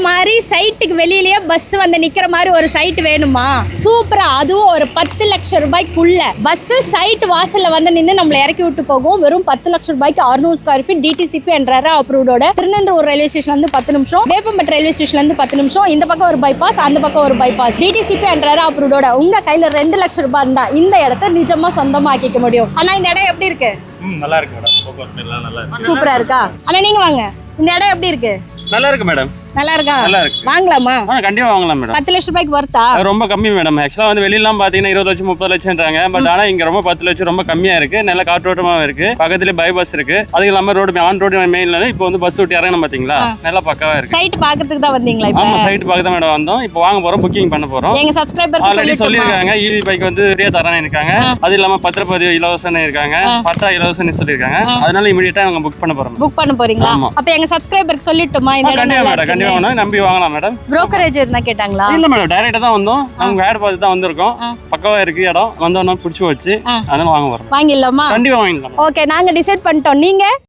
மாதிரி சைட்டுக்கு வெளியிலேயே பஸ் வந்து நிக்கிற மாதிரி ஒரு சைட் வேணுமா? சூப்பரா, அதுவும் ஒரு 10 லட்சம் ரூபாய்க்குள்ள பஸ் சைட் வாசல்ல வந்து நின்று நம்மள இறக்கி விட்டு போகும். வெறும் 10 லட்சம் ரூபாய்க்கு 600 ஸ்கொயர் ஃபீட் டிடிசிபி என்ற அப்ரூவ்டோட திருநெல்வேலி ரயில்வே ஸ்டேஷன்ல இருந்து 10 நிமிஷம், வேப்பம்பட்டு ரயில்வே ஸ்டேஷன்ல இருந்து 10 நிமிஷம், இந்த பக்கம் ஒரு பைபாஸ், அந்த பக்கம் ஒரு பைபாஸ். டிடிசிபி என்ற அப்ரூவ்டோட உங்க கையில 2 லட்சம் ரூபாய் இருந்தா இந்த இடத்த நிஜமா சொந்தமா ஆக்கிக்க முடியும். ஆனா இந்த இடம் எப்படி இருக்கு? நல்லா இருக்கு மேடம். போக்குவரத்து எல்லாம் நல்லா இருக்கு. சூப்பரா இருக்கா? ஆனா நீங்க வாங்க, இந்த இடம் எப்படி இருக்கு? நல்லா இருக்கு மேடம். நல்லா இருக்கா? நல்லா இருக்கு. வாங்கலாமா? கண்டிப்பா வாங்கலாம் மேடம். 10 லட்சம் ரூபாய்க்கு வர்த்தா? ரொம்ப கம்மி மேடம். ஆக்சுவலா வந்து வெளியெல்லாம் பாத்தீங்கன்னா 20 லட்சம் 30 லட்சம்ன்றாங்க. பட் ஆனா இங்க ரொம்ப 10 லட்சம் ரொம்ப கம்மியா இருக்கு. நல்ல காற்றோட்டமாவும் இருக்கு. பக்கத்துல பைபாஸ் இருக்கு. அதுக்கு இல்லாம ரோடு ஆன் ரோடு மெயின்ல இப்போ வந்து பஸ் விட்டு இறங்கணும் பாத்தீங்களா? நல்லா பக்கவா இருக்கு. சைட் பாக்கிறதுக்கு தான் வந்தீங்களா? இப்போ ஆமா, சைட் பார்க்க தான் மேடம் வந்தோம். இப்போ வாங்க போறோம், புக்கிங் பண்ண போறோம். எங்க சப்ஸ்கிரைபருக்கு ஆல்ரெடி சொல்லிருக்காங்க. ஈவி பைக் வந்து ஃப்ரீயா தரேன்னு இருக்காங்க. அது இல்லாம பத்திரப்பதிவு இலவசம்னு இருக்காங்க. பட்டா இலவசம்னு சொல்லிருக்காங்க. அதனால இமிடியேட்டா நாங்க புக் பண்ண போறோம். புக் பண்ண போறீங்களா? அப்ப எங்க சப்ஸ்கிரைபருக்கு சொல்லிட்டுமா இந்த இடம் நல்லா இருக்கு? கண்டிப்பா வேணும், நம்பி வாங்கலாம் மேடம். புரோக்கரேஜ் இருந்தா கேட்டாங்களா? இல்ல மேடம், டைரக்டா தான் வந்தோம். நாங்க ஆட் பார்த்து தான் வந்திருக்கோம். பக்கவா இருக்கு இடம். வந்தோம்னா பிடிச்சு வச்சு அதனால வாங்க வரோம். வாங்கிடலாமா? கண்டிப்பா வாங்கிடலாம். ஓகே, நாங்க டிசைட் பண்ணிட்டோம். நீங்க